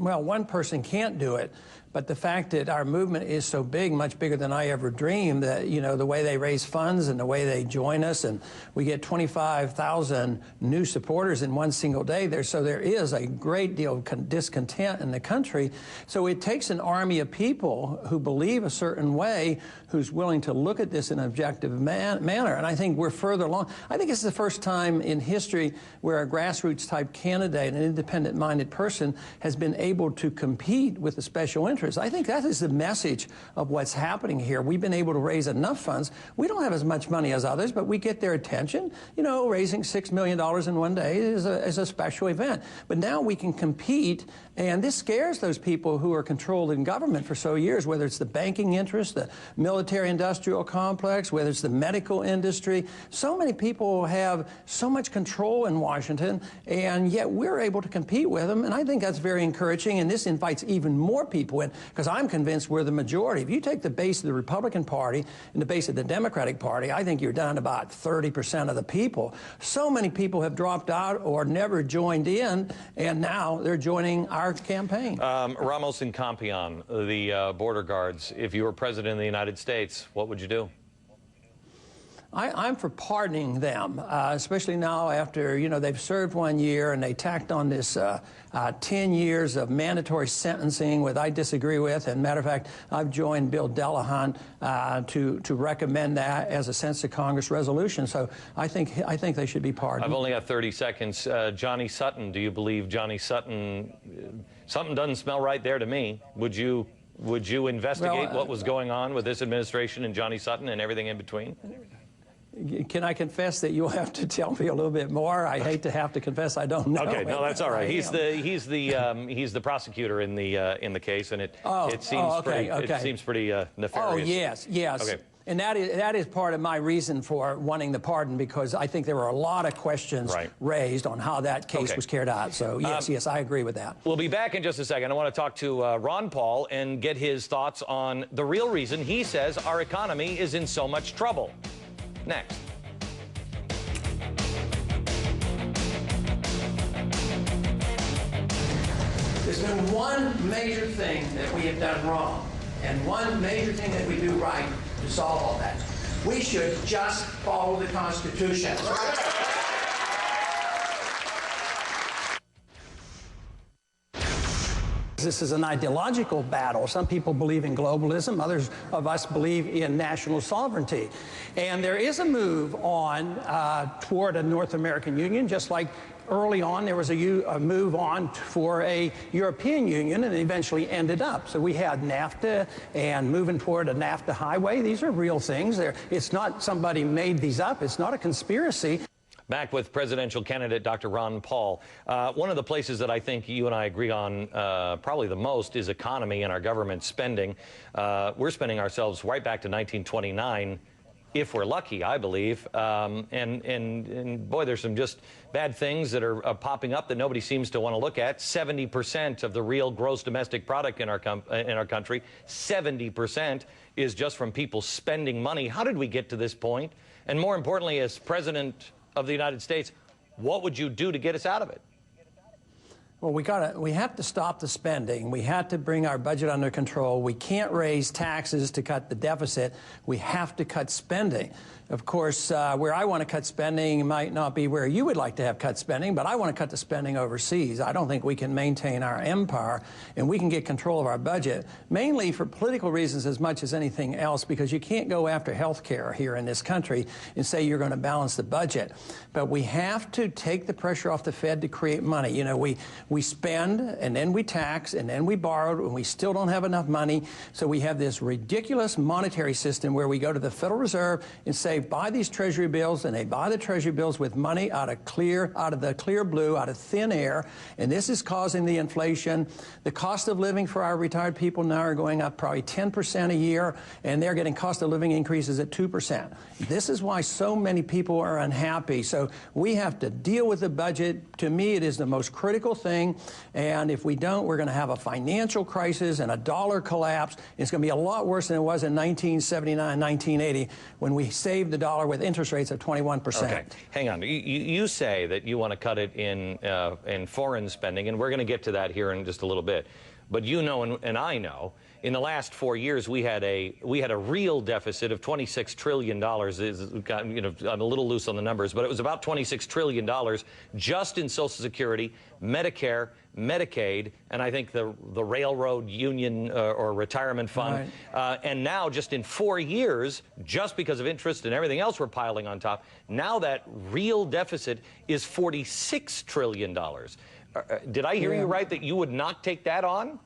Well, one person can't do it, but the fact that our movement is so big, much bigger than I ever dreamed, that, you know, the way they raise funds and the way they join us, and we get 25,000 new supporters in one single day there, so there is a great deal of discontent in the country. So it takes an army of people who believe a certain way, who's willing to look at this in an objective manner, and I think we're further along. I think it's the first time in history where a grassroots-type candidate, an independent-minded person, has been able to compete with the special interests. I think that is the message of what's happening here. We've been able to raise enough funds. We don't have as much money as others, but we get their attention. You know, raising $6 million in one day is a special event. But now we can compete, and this scares those people who are controlled in government for so years, whether it's the banking interest, the military-industrial complex, whether it's the medical industry. So many people have so much control in Washington, and yet we're able to compete with them, and I think that's very encouraging, and this invites even more people in, because I'm convinced we're the majority. If you take the base of the Republican Party and the base of the Democratic Party, I think you're down to about 30% of the people. So many people have dropped out or never joined in, and now they're joining our campaign. Ramos and Campion, the border guards, if you were president of the United States, what would you do? I'm for pardoning them, especially now after, you know, they've served 1 year and they tacked on this 10 years of mandatory sentencing, which I disagree with. And matter of fact, I've joined Bill Delahunt to recommend that as a sense of Congress resolution. So I think they should be pardoned. I've only got 30 seconds. Johnny Sutton, do you believe Johnny Sutton? Something doesn't smell right there to me. Would you investigate what was going on with this administration and Johnny Sutton and everything in between? Can I confess that you'll have to tell me a little bit more? I hate to have to confess I don't know. Okay, no, that's all right. He's the prosecutor in the case, and it seems pretty nefarious. Oh yes. Okay. And that is part of my reason for wanting the pardon, because I think there were a lot of questions raised on how that case was carried out. So yes, I agree with that. We'll be back in just a second. I want to talk to Ron Paul and get his thoughts on the real reason he says our economy is in so much trouble. Next. There's been one major thing that we have done wrong, and one major thing that we do right to solve all that. We should just follow the Constitution. This is an ideological battle. Some people believe in globalism. Others of us believe in national sovereignty. And there is a move on toward a North American Union, just like early on there was a move on for a European Union, and it eventually ended up. So we had NAFTA and moving toward a NAFTA highway. These are real things. It's not somebody made these up. It's not a conspiracy. Back with presidential candidate Dr. Ron Paul. One of the places that I think you and I agree on probably the most is economy and our government spending. We're spending ourselves right back to 1929, if we're lucky, I believe. And boy, there's some just bad things that are popping up that nobody seems to want to look at. 70% of the real gross domestic product in our country, 70% is just from people spending money. How did we get to this point? And more importantly, as president of the United States, what would you do to get us out of it? Well, we have to stop the spending. We have to bring our budget under control. We can't raise taxes to cut the deficit. We have to cut spending. Of course, where I want to cut spending might not be where you would like to have cut spending, but I want to cut the spending overseas. I don't think we can maintain our empire, and we can get control of our budget, mainly for political reasons as much as anything else, because you can't go after health care here in this country and say you're going to balance the budget. But we have to take the pressure off the Fed to create money. You know, we spend, and then we tax, and then we borrow, and we still don't have enough money. So we have this ridiculous monetary system where we go to the Federal Reserve and say, buy these Treasury bills, and they buy the Treasury bills with money out of the clear blue, out of thin air, and this is causing the inflation. The cost of living for our retired people now are going up probably 10% a year, and they're getting cost of living increases at 2%. This is why so many people are unhappy. So we have to deal with the budget. To me, it is the most critical thing. thing. And if we don't, we're going to have a financial crisis and a dollar collapse. It's going to be a lot worse than it was in 1979, 1980, when we saved the dollar with interest rates of 21%. Okay, hang on. You say that you want to cut it in foreign spending, and we're going to get to that here in just a little bit. But you know, and I know, in the last 4 years, we had a real deficit of $26 trillion. I'm a little loose on the numbers, but it was about $26 trillion just in Social Security, Medicare, Medicaid, and I think the railroad union or retirement fund. Right. And now, just in 4 years, just because of interest and everything else we're piling on top, now that real deficit is $46 trillion. Did I hear you right that you would not take that on?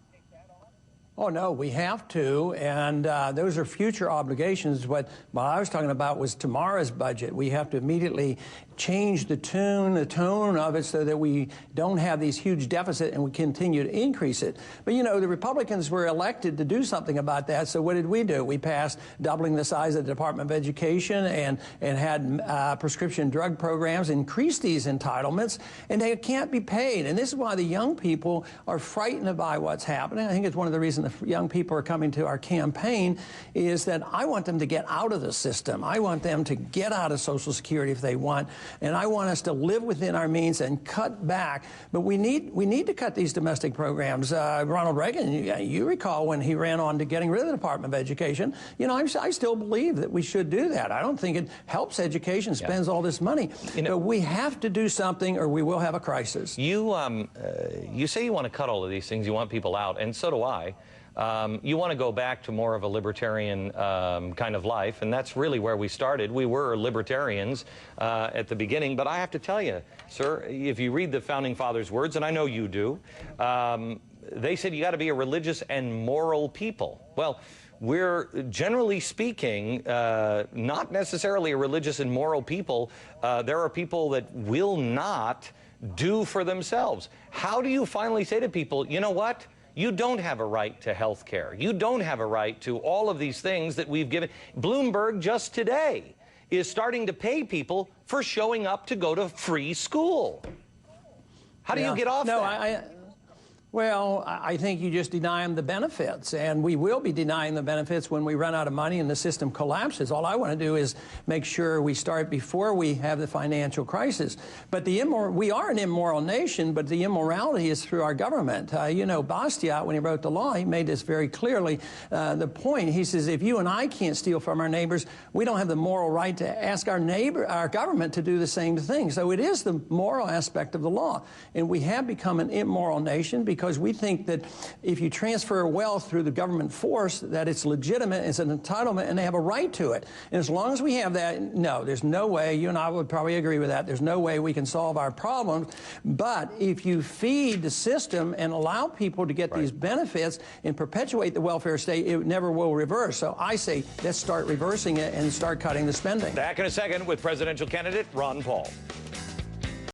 Oh, no, we have to, and those are future obligations. What I was talking about was tomorrow's budget. We have to immediately change the tone of it so that we don't have these huge deficits and we continue to increase it. But, you know, the Republicans were elected to do something about that, so what did we do? We passed doubling the size of the Department of Education and had prescription drug programs, increased these entitlements, and they can't be paid. And this is why the young people are frightened by what's happening. I think it's one of the reasons the young people are coming to our campaign is that I want them to get out of the system. I want them to get out of Social Security if they want. And I want us to live within our means and cut back. But we need to cut these domestic programs. Ronald Reagan, you recall when he ran on to getting rid of the Department of Education. You know, I still believe that we should do that. I don't think it helps education, spends all this money. You know, but we have to do something or we will have a crisis. You say you want to cut all of these things. You want people out, and so do I. You want to go back to more of a libertarian kind of life, and that's really where we started. We were libertarians at the beginning, but I have to tell you, sir, if you read the Founding Fathers' words, and I know you do, they said you got to be a religious and moral people. Well, we're, generally speaking, not necessarily a religious and moral people. There are people that will not do for themselves. How do you finally say to people, you know what? You don't have a right to health care. You don't have a right to all of these things that we've given. Bloomberg just today is starting to pay people for showing up to go to free school. How do you get off that? Well, I think you just deny them the benefits, and we will be denying the benefits when we run out of money and the system collapses. All I want to do is make sure we start before we have the financial crisis. But we are an immoral nation, but the immorality is through our government. You know, Bastiat, when he wrote the law, he made this very clearly. The point, he says, if you and I can't steal from our neighbors, we don't have the moral right to ask our government to do the same thing. So it is the moral aspect of the law. And we have become an immoral nation because we think that if you transfer wealth through the government force, that it's legitimate, it's an entitlement, and they have a right to it. And as long as we have that, no, there's no way, you and I would probably agree with that, there's no way we can solve our problems. But if you feed the system and allow people to get these benefits and perpetuate the welfare state, it never will reverse. So I say, let's start reversing it and start cutting the spending. Back in a second with presidential candidate Ron Paul.